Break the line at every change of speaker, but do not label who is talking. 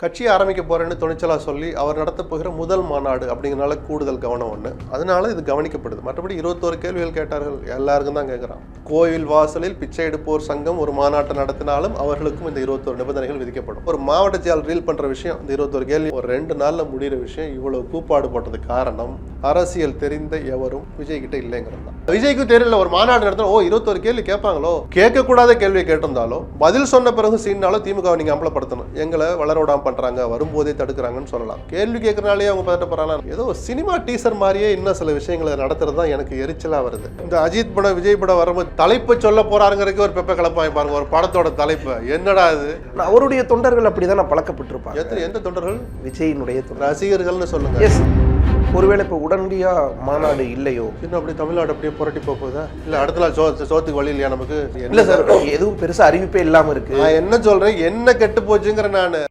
கட்சியை ஆரம்பிக்க போறேன்னு துணிச்சலா சொல்லி அவர் நடத்த போகிற முதல் மாநாடு அப்படிங்கிறனால கூடுதல் கவனம் ஒன்று. அதனால இது கவனிக்கப்படுது. மற்றபடி 21 கேள்விகள் கேட்டார்கள், எல்லாருக்கும் தான் கேட்குறான். கோவில் வாசலில் பிச்சை எடுப்போர் சங்கம் ஒரு மாநாட்டை நடத்தினாலும் அவர்களுக்கும் இந்த 21 நிபந்தனைகள் விதிக்கப்படும். ஒரு மாவட்ட செயல் ரீல் பண்ற விஷயம், இந்த 21 கேள்வி ஒரு 2 நாள்ல முடிகிற விஷயம். இவ்வளவு கூப்பாடு போட்டது காரணம் அரசியல் தெரிந்த எவரும் விஜய் கிட்ட இல்லைங்கிறது தான். விஜய்க்கு தெரியல ஒரு மாநாடு நடத்த 21 கேள்வி கேட்பாங்களோ, கேட்கக்கூடாத கேள்வியை கேட்டிருந்தாலோ பதில் சொன்ன பிறகு சீனாலும் திமுக நீங்க அம்பலப்படுத்தணும், எங்களை வளர விடாம பண்றாங்க, வரும்போதே தடுக்கிறாங்கன்னு சொல்லலாம். கேள்வி கேட்கறனாலே அவங்க பதட்டப்படுறாங்க. ஏதோ சினிமா டீசர் மாதிரியே இன்னும் சில விஷயங்களை நடத்துறது தான் எனக்கு எரிச்சலா வருது. இந்த அஜித் படம் விஜய் படம் வரும்போது தலைப்பு சொல்ல போறாருங்கிறதுக்கு ஒரு பெப்ப கலப்பாய் பாருங்க, ஒரு படத்தோட தலைப்பு என்னடா இது.
அவருடைய தொண்டர்கள் அப்படிதான் பழக்கப்பட்டிருப்பாங்க.
எந்த தொண்டர்கள்?
விஜயினுடைய
ரசிகர்கள்னு சொல்லுங்க.
ஒருவேளை இப்ப உடனடியா மாநாடு இல்லையோ,
இன்னும் அப்படி தமிழ்நாடு அப்படியே புரட்டி போகுதா? இல்ல அடுத்த நாள் சோத்துக்கு வழி இல்லையா நமக்கு?
இல்ல சார், எதுவும் பெருசா அறிவிப்பே இல்லாம இருக்கு.
நான் என்ன சொல்றேன், என்ன கெட்டு போச்சுங்கிற நானு.